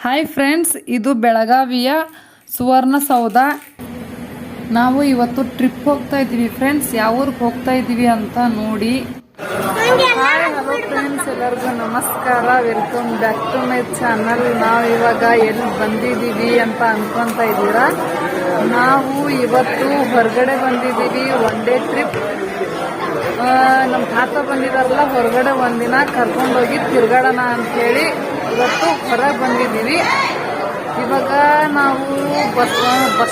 Hi friends, ಇದು ಬೆಳಗಾವಿಯ ಸುವರ್ಣಸೌಧ. ನಾವು ಇವತ್ತು ಟ್ರಿಪ್ ಹೋಗ್ತಾ ಇದ್ದೀವಿ ಫ್ರೆಂಡ್ಸ್. ಯಾವ ಊರಿಗೆ ಹೋಗ್ತಾ ಇದ್ದೀವಿ ಅಂತ ನೋಡಿ. ಹಾಯ್ ಹಲೋ ಫ್ರೆಂಡ್ಸ್, ಎಲ್ಲರಿಗೂ ನಮಸ್ಕಾರ. Welcome back to my channel. ನಾವು ಇವಾಗ ಎಲ್ಲಿ ಬಂದಿದ್ದೀವಿ ಅಂತ ಅನ್ಕೊಂತ ಇದ್ದೀರಾ. ನಾವು ಇವತ್ತು ಹೊರಗಡೆ ಬಂದಿದ್ದೀವಿ, ಒನ್ ಡೇ ಟ್ರಿಪ್. ನಮ್ಮ ತಾತ ಬಂದಿದಾರಲ್ಲ, ಹೊರಗಡೆ ಒಂದಿನ ಕರ್ಕೊಂಡೋಗಿ ತಿರ್ಗಾಡೋಣ ಅಂಥೇಳಿ ಇವತ್ತು ಹೊರಗೆ ಬಂದಿದ್ದೀವಿ. ಇವಾಗ ನಾವು ಬಸ್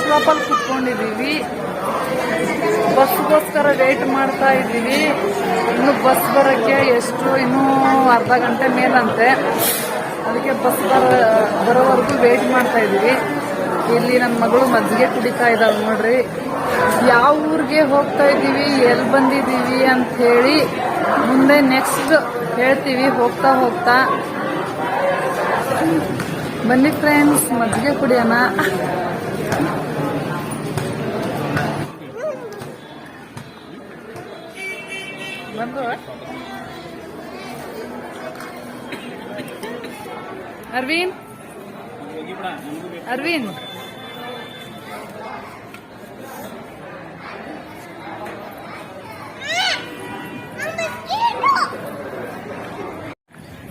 ಸ್ಟಾಪಲ್ಲಿ ಕುತ್ಕೊಂಡಿದ್ದೀವಿ. ಬಸ್ಗೋಸ್ಕರ ವೇಟ್ ಮಾಡ್ತಾ ಇದ್ದೀವಿ. ಇನ್ನು ಬಸ್ ಬರೋಕ್ಕೆ ಇನ್ನೂ ಅರ್ಧ ಗಂಟೆ ಮೇಲಂತೆ. ಅದಕ್ಕೆ ಬಸ್ ಬರೋವರೆಗೂ ವೇಟ್ ಮಾಡ್ತಾ ಇದ್ದೀವಿ. ಇಲ್ಲಿ ನನ್ನ ಮಗಳು ಮಜ್ಜಿಗೆ ಕುಡಿತಾ ಇದ್ದಾಳೆ ನೋಡ್ರಿ. ಯಾವ ಊರಿಗೆ ಹೋಗ್ತಾ ಇದ್ದೀವಿ, ಎಲ್ಲಿ ಬಂದಿದ್ದೀವಿ ಅಂತ ಹೇಳಿ ಮುಂದೆ ನೆಕ್ಸ್ಟ್ ಹೇಳ್ತೀವಿ ಹೋಗ್ತಾ ಹೋಗ್ತಾ. ಬನ್ನಿ ಫ್ರೆಂಡ್ಸ್, ಮಜ್ಜಿಗೆ ಕುಡಿಯೋಣ. ಬಂದು ಅರವಿಂದ್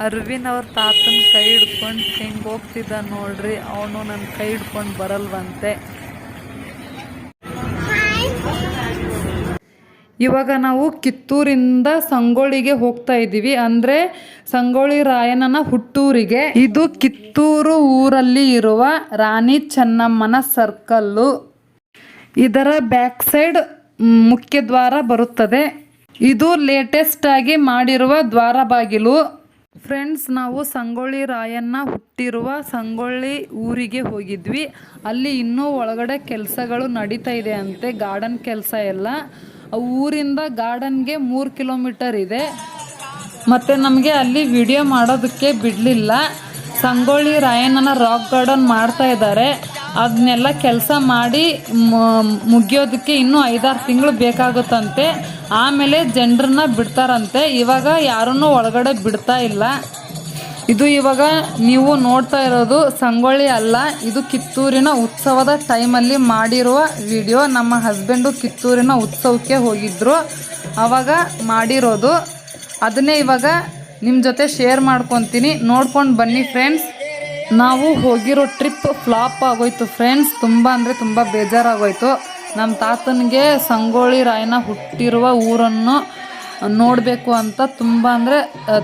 ಅರವಿಂದ್ ಅವ್ರ ತಾತನ ಕೈ ಹಿಡ್ಕೊಂಡು ಹೆಂಗೆ ಹೋಗ್ತಿದ್ದ ನೋಡ್ರಿ. ಅವನು ನನ್ನ ಕೈ ಹಿಡ್ಕೊಂಡು ಬರಲ್ವಂತೆ. ಇವಾಗ ನಾವು ಕಿತ್ತೂರಿಂದ ಸಂಗೊಳ್ಳಿಗೆ ಹೋಗ್ತಾ ಇದ್ದೀವಿ, ಅಂದರೆ ಸಂಗೊಳ್ಳಿ ರಾಯಣ್ಣನ ಹುಟ್ಟೂರಿಗೆ. ಇದು ಕಿತ್ತೂರು ಊರಲ್ಲಿ ಇರುವ ರಾಣಿ ಚೆನ್ನಮ್ಮನ ಸರ್ಕಲ್ಲು. ಇದರ ಬ್ಯಾಕ್ ಸೈಡ್ ಮುಖ್ಯ ದ್ವಾರ ಬರುತ್ತದೆ. ಇದು ಲೇಟೆಸ್ಟ್ ಆಗಿ ಮಾಡಿರುವ ದ್ವಾರ ಬಾಗಿಲು. ಫ್ರೆಂಡ್ಸ್, ನಾವು ಸಂಗೊಳ್ಳಿ ರಾಯಣ್ಣ ಹುಟ್ಟಿರುವ ಸಂಗೊಳ್ಳಿ ಊರಿಗೆ ಹೋಗಿದ್ವಿ. ಅಲ್ಲಿ ಇನ್ನೂ ಒಳಗಡೆ ಕೆಲಸಗಳು ನಡೀತಾ ಇದೆ ಅಂತೆ, ಗಾರ್ಡನ್ ಕೆಲಸ ಎಲ್ಲ. ಊರಿಂದ ಗಾರ್ಡನ್ಗೆ 3 ಕಿಲೋಮೀಟರ್ ಇದೆ. ಮತ್ತು ನಮಗೆ ಅಲ್ಲಿ ವಿಡಿಯೋ ಮಾಡೋದಕ್ಕೆ ಬಿಡಲಿಲ್ಲ. ಸಂಗೊಳ್ಳಿ ರಾಯಣ್ಣನ ರಾಕ್ ಗಾರ್ಡನ್ ಮಾಡ್ತಾ ಇದ್ದಾರೆ. ಅದನ್ನೆಲ್ಲ ಕೆಲಸ ಮಾಡಿ ಮುಗಿಯೋದಕ್ಕೆ ಇನ್ನೂ 5-6 ತಿಂಗಳು ಬೇಕಾಗುತ್ತಂತೆ. ಆಮೇಲೆ ಜನರನ್ನ ಬಿಡ್ತಾರಂತೆ. ಇವಾಗ ಯಾರನ್ನೂ ಒಳಗಡೆ ಬಿಡ್ತಾ ಇಲ್ಲ. ಇದು ಇವಾಗ ನೀವು ನೋಡ್ತಾ ಇರೋದು ಸಂಗೊಳ್ಳಿ ಅಲ್ಲ, ಇದು ಕಿತ್ತೂರಿನ ಉತ್ಸವದ ಟೈಮಲ್ಲಿ ಮಾಡಿರುವ ವಿಡಿಯೋ. ನಮ್ಮ ಹಸ್ಬೆಂಡು ಕಿತ್ತೂರಿನ ಉತ್ಸವಕ್ಕೆ ಹೋಗಿದ್ರು, ಆವಾಗ ಮಾಡಿರೋದು. ಅದನ್ನೇ ಇವಾಗ ನಿಮ್ಮ ಜೊತೆ ಶೇರ್ ಮಾಡ್ಕೊತೀನಿ, ನೋಡ್ಕೊಂಡು ಬನ್ನಿ ಫ್ರೆಂಡ್ಸ್. ನಾವು ಹೋಗಿರೋ ಟ್ರಿಪ್ ಫ್ಲಾಪ್ ಆಗೋಯ್ತು ಫ್ರೆಂಡ್ಸ್. ತುಂಬ ಅಂದರೆ ತುಂಬ ಬೇಜಾರಾಗೋಯ್ತು. ನಮ್ಮ ತಾತನಿಗೆ ಸಂಗೊಳ್ಳಿ ರಾಯಣ್ಣ ಹುಟ್ಟಿರುವ ಊರನ್ನು ನೋಡಬೇಕು ಅಂತ ತುಂಬ ಅಂದರೆ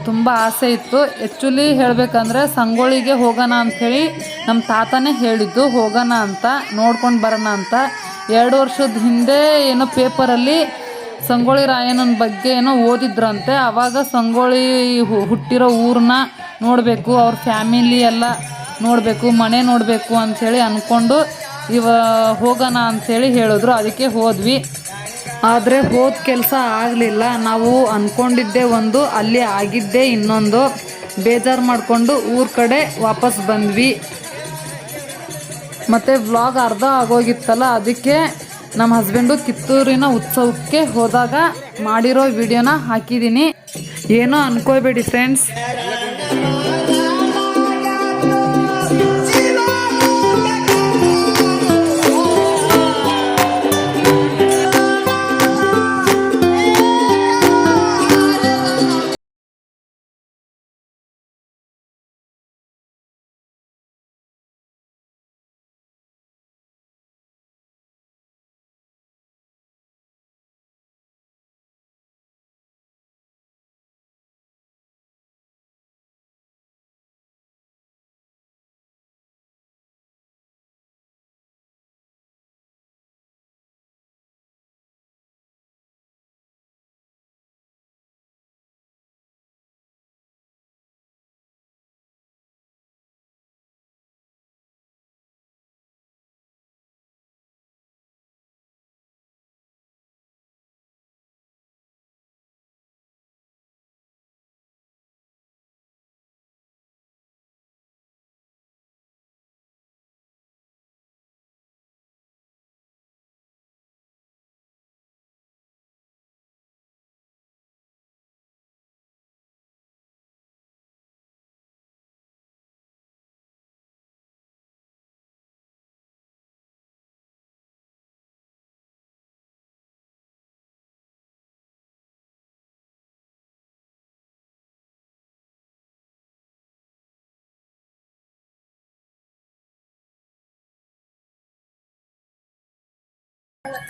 ತುಂಬ ಆಸೆ ಇತ್ತು. ಆ್ಯಕ್ಚುಲಿ ಹೇಳಬೇಕಂದ್ರೆ ಸಂಗೊಳ್ಳಿಗೆ ಹೋಗೋಣ ಅಂಥೇಳಿ ನಮ್ಮ ತಾತನೇ ಹೇಳಿದ್ದು, ಹೋಗೋಣ ಅಂತ, ನೋಡ್ಕೊಂಡು ಬರೋಣ ಅಂತ. 2 ವರ್ಷದ ಹಿಂದೆ ಏನೋ ಪೇಪರಲ್ಲಿ ಸಂಗೊಳ್ಳಿ ರಾಯಣ್ಣನ ಬಗ್ಗೆ ಏನೋ ಓದಿದ್ರಂತೆ. ಆವಾಗ ಸಂಗೊಳ್ಳಿ ಹುಟ್ಟಿರೋ ಊರನ್ನ ನೋಡಬೇಕು, ಅವ್ರ ಫ್ಯಾಮಿಲಿ ಎಲ್ಲ ನೋಡಬೇಕು, ಮನೆ ನೋಡಬೇಕು ಅಂಥೇಳಿ ಅಂದ್ಕೊಂಡು ಹೋಗೋಣ ಅಂಥೇಳಿ ಹೇಳಿದ್ರು. ಅದಕ್ಕೆ ಹೋದ್ವಿ. ಆದರೆ ಹೋದ ಕೆಲಸ ಆಗಲಿಲ್ಲ. ನಾವು ಅಂದ್ಕೊಂಡಿದ್ದೆ ಒಂದು, ಅಲ್ಲಿ ಆಗಿದ್ದೇ ಇನ್ನೊಂದು. ಬೇಜಾರು ಮಾಡಿಕೊಂಡು ಊರ ಕಡೆ ವಾಪಸ್ ಬಂದ್ವಿ. ಮತ್ತು ವ್ಲಾಗ್ ಅರ್ಧ ಆಗೋಗಿತ್ತಲ್ಲ, ಅದಕ್ಕೆ ನಮ್ಮ ಹಸ್ಬೆಂಡು ಕಿತ್ತೂರಿನ ಉತ್ಸವಕ್ಕೆ ಹೋದಾಗ ಮಾಡಿರೋ ವಿಡಿಯೋನ ಹಾಕಿದ್ದೀನಿ. ಏನೋ ಅನ್ಕೋಬೇಡಿ ಫ್ರೆಂಡ್ಸ್.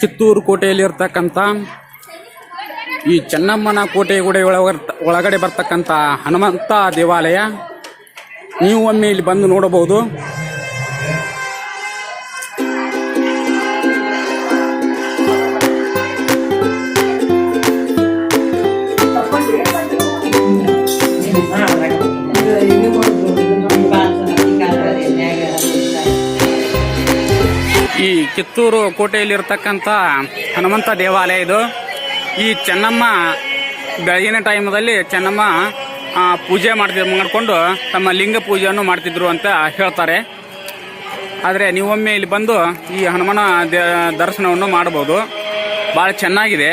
ಕಿತ್ತೂರು ಕೋಟೆಯಲ್ಲಿರ್ತಕ್ಕಂಥ ಈ ಚೆನ್ನಮ್ಮನ ಕೋಟೆ ಗುಡಿ ಒಳಗಡೆ ಬರ್ತಕ್ಕಂಥ ಹನುಮಂತ ದೇವಾಲಯ ನೀವು ಒಮ್ಮೆ ಇಲ್ಲಿ ಬಂದು ನೋಡಬಹುದು. ಈ ಕಿತ್ತೂರು ಕೋಟೆಯಲ್ಲಿರ್ತಕ್ಕಂಥ ಹನುಮಂತ ದೇವಾಲಯ ಇದು. ಈ ಚೆನ್ನಮ್ಮ ಬೆಳಗಿನ ಟೈಮಲ್ಲಿ ಚೆನ್ನಮ್ಮ ಪೂಜೆ ಮಾಡಿಕೊಂಡು ತಮ್ಮ ಲಿಂಗ ಪೂಜೆಯನ್ನು ಮಾಡ್ತಿದ್ರು ಅಂತ ಹೇಳ್ತಾರೆ. ಆದರೆ ನೀವೊಮ್ಮೆ ಇಲ್ಲಿ ಬಂದು ಈ ಹನುಮನ ದರ್ಶನವನ್ನು ಮಾಡಬಹುದು. ಭಾಳ ಚೆನ್ನಾಗಿದೆ.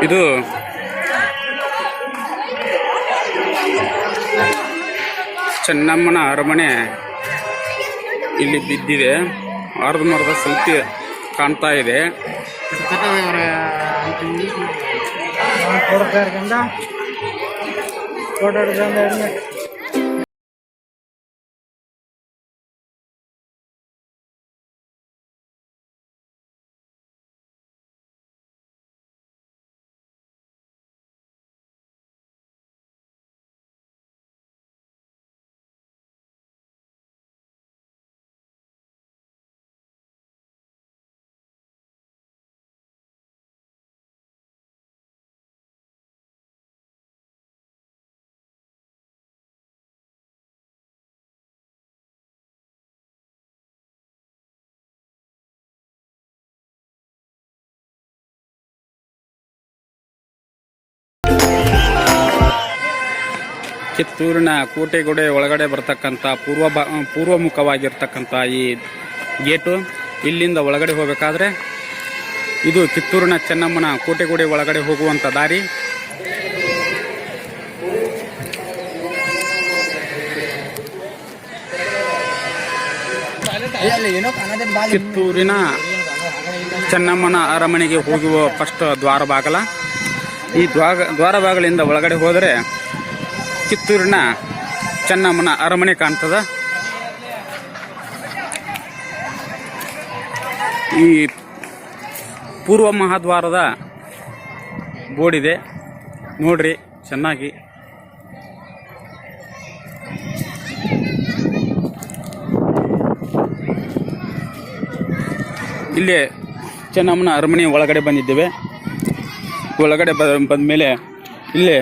ಇದು ಚೆನ್ನಮ್ಮನ ಅರಮನೆ ಇಲ್ಲಿ ಬಿದ್ದಿದೆ. ಮರದ ಸ್ವಲ್ಪ ಕಾಣ್ತಾ ಇದೆ. ಕಿತ್ತೂರಿನ ಕೋಟೆಗುಡೆ ಒಳಗಡೆ ಬರ್ತಕ್ಕಂಥ ಪೂರ್ವಮುಖವಾಗಿರ್ತಕ್ಕಂಥ ಈ ಗೇಟು, ಇಲ್ಲಿಂದ ಒಳಗಡೆ ಹೋಗಬೇಕಾದ್ರೆ ಇದು ಕಿತ್ತೂರಿನ ಚೆನ್ನಮ್ಮನ ಕೋಟೆಗುಡೆ ಒಳಗಡೆ ಹೋಗುವಂಥ ದಾರಿ. ಕಿತ್ತೂರಿನ ಚೆನ್ನಮ್ಮನ ಅರಮನೆಗೆ ಹೋಗುವ ಫಸ್ಟ್ ದ್ವಾರ ಬಾಗಲ. ಈ ದ್ವಾರ ಬಾಗಲಿಂದ ಒಳಗಡೆ ಹೋದರೆ ಕಿತ್ತೂರಿನ ಚೆನ್ನಮ್ಮನ ಅರಮನೆ ಕಾಣ್ತದ. ಈ ಪೂರ್ವ ಮಹಾದ್ವಾರದ ಬೋರ್ಡ್ ಇದೆ ನೋಡ್ರಿ ಚೆನ್ನಾಗಿ. ಇಲ್ಲೇ ಚೆನ್ನಮ್ಮನ ಅರಮನೆ ಒಳಗಡೆ ಬಂದಿದ್ದೇವೆ. ಒಳಗಡೆ ಬಂದ ಮೇಲೆ ಇಲ್ಲೇ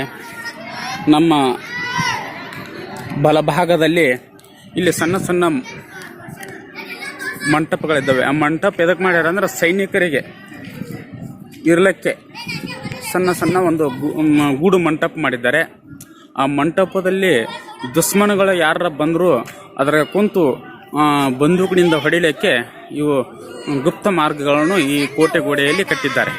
ನಮ್ಮ ಬಲಭಾಗದಲ್ಲಿ ಇಲ್ಲಿ ಸಣ್ಣ ಸಣ್ಣ ಮಂಟಪಗಳಿದ್ದಾವೆ. ಆ ಮಂಟಪ ಎದಕ್ಕೆ ಮಾಡ್ಯಾರ ಅಂದ್ರೆ ಸೈನಿಕರಿಗೆ ಇರಲಿಕ್ಕೆ ಸಣ್ಣ ಸಣ್ಣ ಒಂದು ಗೂಡು ಮಂಟಪ ಮಾಡಿದ್ದಾರೆ. ಆ ಮಂಟಪದಲ್ಲಿ ದುಶ್ಮನಗಳು ಯಾರ ಬಂದರೂ ಅದರ ಕುಂತು ಬಂದೂಕಿನಿಂದ ಹೊಡಿಲಿಕ್ಕೆ ಇವು ಗುಪ್ತ ಮಾರ್ಗಗಳನ್ನು ಈ ಕೋಟೆ ಗೋಡೆಯಲ್ಲಿ ಕಟ್ಟಿದ್ದಾರೆ.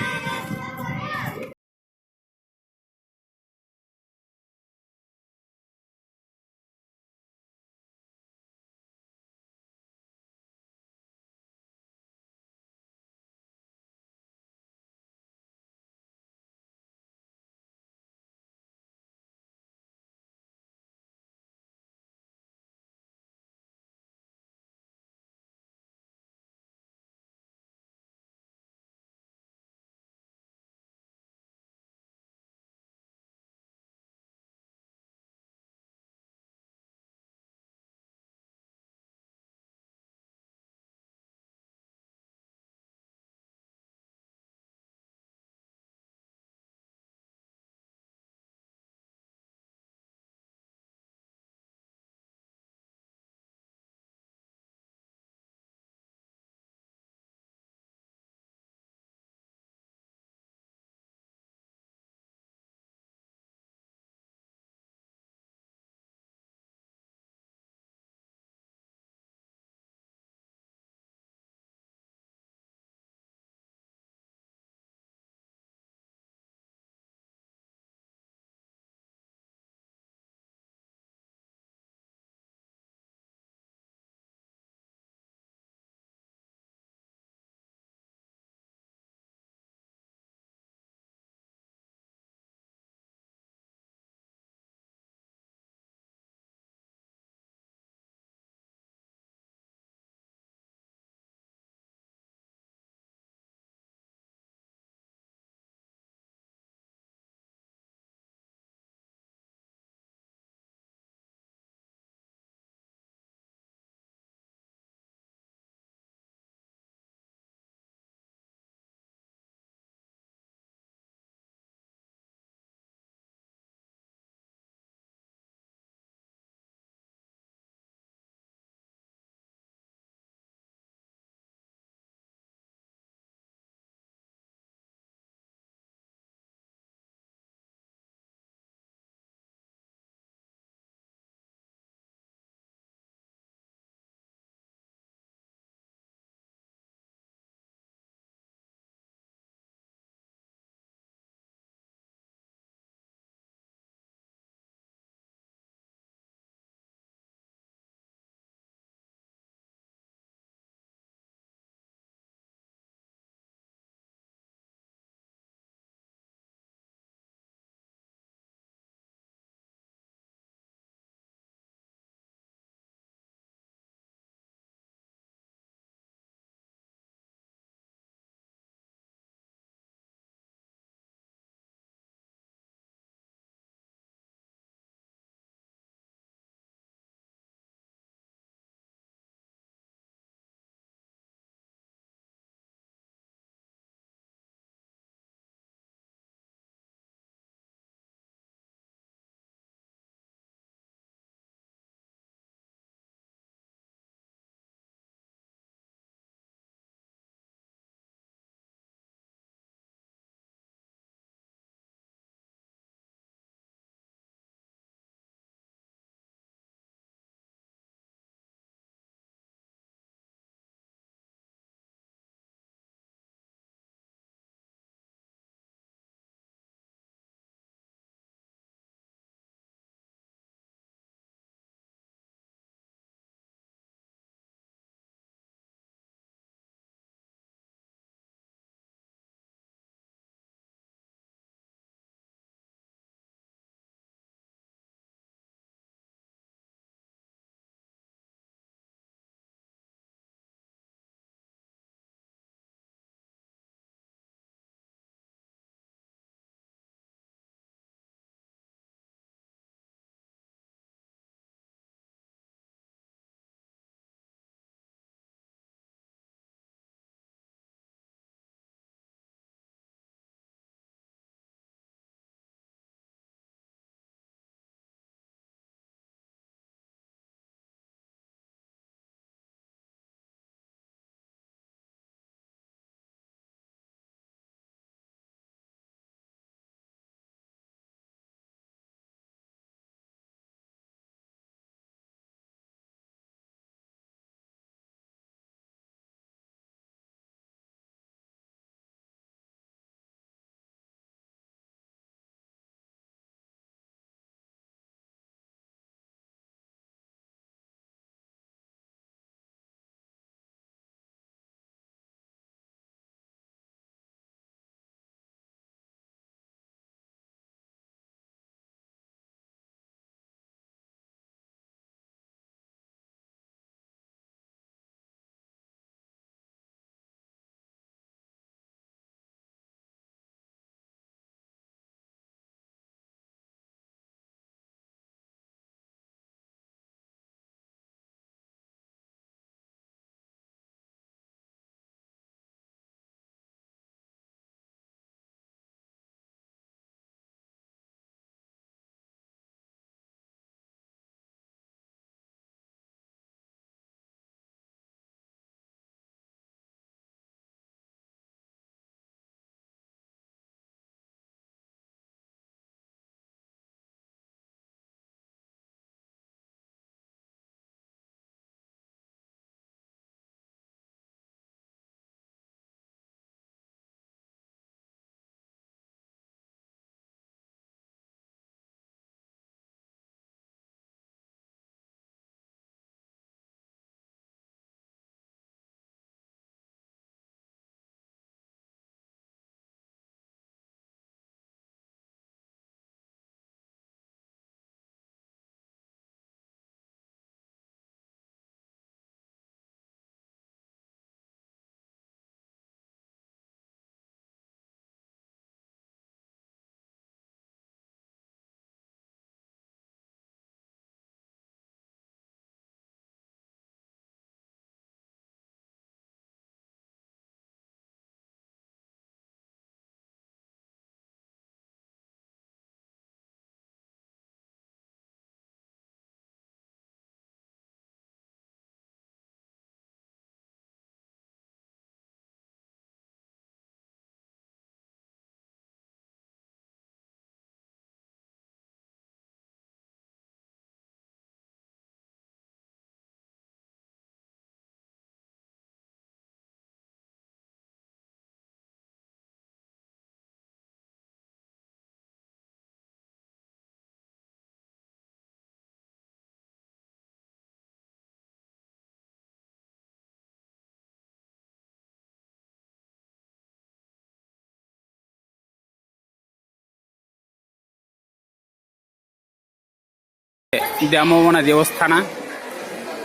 ದ್ಯಾಮವ್ವನ ದೇವಸ್ಥಾನ.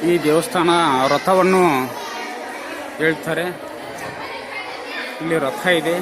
ಈ ದೇವಸ್ಥಾನ ರಥವನ್ನು ಹೇಳ್ತಾರೆ. ಇಲ್ಲಿ ರಥ ಇದೆ.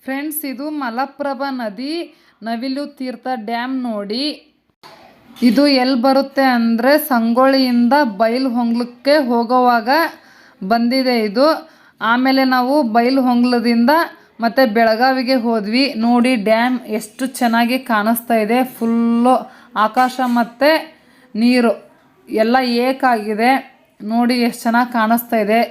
ಫ್ರೆಂಡ್ಸ್, ಇದು ಮಲಪ್ರಭಾ ನದಿ ನವಿಲು ತೀರ್ಥ ಡ್ಯಾಮ್ ನೋಡಿ. ಇದು ಎಲ್ಲಿ ಬರುತ್ತೆ ಅಂದರೆ ಸಂಗೊಳ್ಳಿಯಿಂದ ಬೈಲಹೊಂಗಲಕ್ಕೆ ಹೋಗುವಾಗ ಬಂದಿದೆ ಇದು. ಆಮೇಲೆ ನಾವು ಬೈಲಹೊಂಗಲದಿಂದ ಮತ್ತು ಬೆಳಗಾವಿಗೆ ಹೋದ್ವಿ. ನೋಡಿ ಡ್ಯಾಮ್ ಎಷ್ಟು ಚೆನ್ನಾಗಿ ಕಾಣಿಸ್ತಾ ಇದೆ. ಫುಲ್ಲು ಆಕಾಶ ಮತ್ತು ನೀರು ಎಲ್ಲ ಏಕಾಗಿದೆ. ನೋಡಿ ಎಷ್ಟು ಚೆನ್ನಾಗಿ ಕಾಣಿಸ್ತಾ ಇದೆ.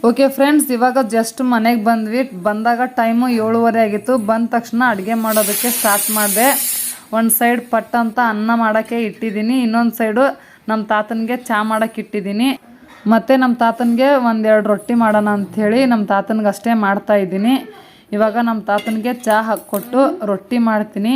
ಓಕೆ ಫ್ರೆಂಡ್ಸ್, ಇವಾಗ ಜಸ್ಟ್ ಮನೆಗೆ ಬಂದ್ವಿ. ಬಂದಾಗ ಟೈಮು 7:30 ಆಗಿತ್ತು. ಬಂದ ತಕ್ಷಣ ಅಡುಗೆ ಮಾಡೋದಕ್ಕೆ ಸ್ಟಾರ್ಟ್ ಮಾಡಿದೆ. ಒಂದು ಸೈಡ್ ಪಟ್ ಅಂತ ಅನ್ನ ಮಾಡೋಕ್ಕೆ ಇಟ್ಟಿದ್ದೀನಿ, ಇನ್ನೊಂದು ಸೈಡು ನಮ್ಮ ತಾತನಿಗೆ ಚಹಾ ಮಾಡೋಕ್ಕೆ ಇಟ್ಟಿದ್ದೀನಿ. ಮತ್ತು ನಮ್ಮ ತಾತನಿಗೆ 1-2 ರೊಟ್ಟಿ ಮಾಡೋಣ ಅಂಥೇಳಿ ನಮ್ಮ ತಾತನಿಗೆ ಅಷ್ಟೇ ಮಾಡ್ತಾಯಿದ್ದೀನಿ. ಇವಾಗ ನಮ್ಮ ತಾತನಿಗೆ ಚಹಾ ಹಾಕ್ಕೊಟ್ಟು ರೊಟ್ಟಿ ಮಾಡ್ತೀನಿ.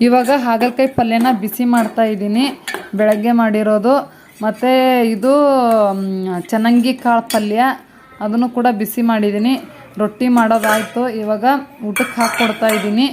ಇವಾಗ ಹಾಗಲಕಾಯಿ ಪಲ್ಯನ ಬಿಸಿ ಮಾಡ್ತಾ ಇದ್ದೀನಿ, ಬೆಳಗ್ಗೆ ಮಾಡಿರೋದು. ಮತ್ತು ಇದು ಚನ್ನಂಗಿ ಕಾಳು ಪಲ್ಯ, ಅದನ್ನು ಕೂಡ ಬಿಸಿ ಮಾಡಿದ್ದೀನಿ. ರೊಟ್ಟಿ ಮಾಡೋದಾಯಿತು. ಇವಾಗ ಊಟಕ್ಕೆ ಹಾಕ್ಕೊಡ್ತಾ ಇದ್ದೀನಿ.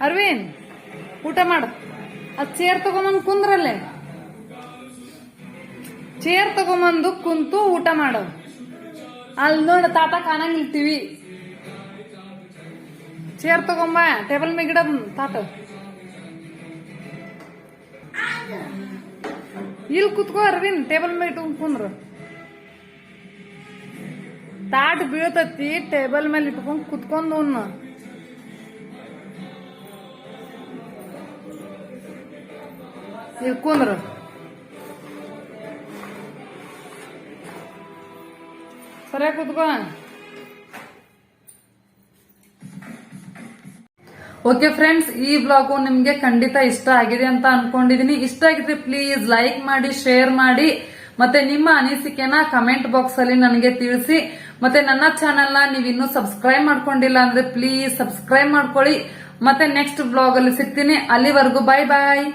ಅರವಿಂದ್, ಊಟ ಮಾಡು. ಅದು ಚೇರ್ ತಗೊಂಬಂದು ಕುಂದ್ರಲ್ಲೇ. ಚೇರ್ ತಗೊಂಬಂದು ಕುಂತು ಊಟ ಮಾಡು. ಅಲ್ಲಿ ನೋಡ ತಾತ ಕಾಣಂಗಿಲ್ಲ ಟಿವಿ. ಚೇರ್ ತಗೊಂಬ, ಟೇಬಲ್ ಮೇಗಿಡ ತಾತ. ಇಲ್ಲಿ ಕುತ್ಕೋ ಅರವಿಂದ್, ಟೇಬಲ್ ಮೇಲೆ ಇಟ್ಕೊಂಡ್ ಕುಂದ್ರು. ತಾಟ್ ಬೀಳ್ತತಿ, ಟೇಬಲ್ ಮೇಲೆ ಇಟ್ಕೊಂಡ್ ಕುತ್ಕೊಂಡ್ ಉಣ್ಣು. ಇಲ್ಲಿ ಕುಂದ್ರು. ಸರಿಯಾಗಿ ಕುತ್ಕೋ. ಓಕೆ ಫ್ರೆಂಡ್ಸ್, ಈ ವ್ಲಾಗು ನಿಮ್ಗೆ ಖಂಡಿತ ಇಷ್ಟ ಆಗಿದೆ ಅಂತ ಅನ್ಕೊಂಡಿದೀನಿ. ಇಷ್ಟ ಆಗಿದ್ರೆ ಪ್ಲೀಸ್ ಲೈಕ್ ಮಾಡಿ, ಶೇರ್ ಮಾಡಿ, ಮತ್ತೆ ನಿಮ್ಮ ಅನಿಸಿಕೆನ ಕಮೆಂಟ್ ಬಾಕ್ಸ್ ಅಲ್ಲಿ ನನಗೆ ತಿಳಿಸಿ. ಮತ್ತೆ ನನ್ನ ಚಾನೆಲ್ ನ ನೀವು ಇನ್ನೂ ಸಬ್ಸ್ಕ್ರೈಬ್ ಮಾಡ್ಕೊಂಡಿಲ್ಲ ಅಂದ್ರೆ ಪ್ಲೀಸ್ ಸಬ್ಸ್ಕ್ರೈಬ್ ಮಾಡ್ಕೊಳ್ಳಿ. ಮತ್ತೆ ನೆಕ್ಸ್ಟ್ ವ್ಲಾಗ್ ಅಲ್ಲಿ ಸಿಗ್ತೀನಿ. ಅಲ್ಲಿವರೆಗೂ ಬಾಯ್ ಬಾಯ್.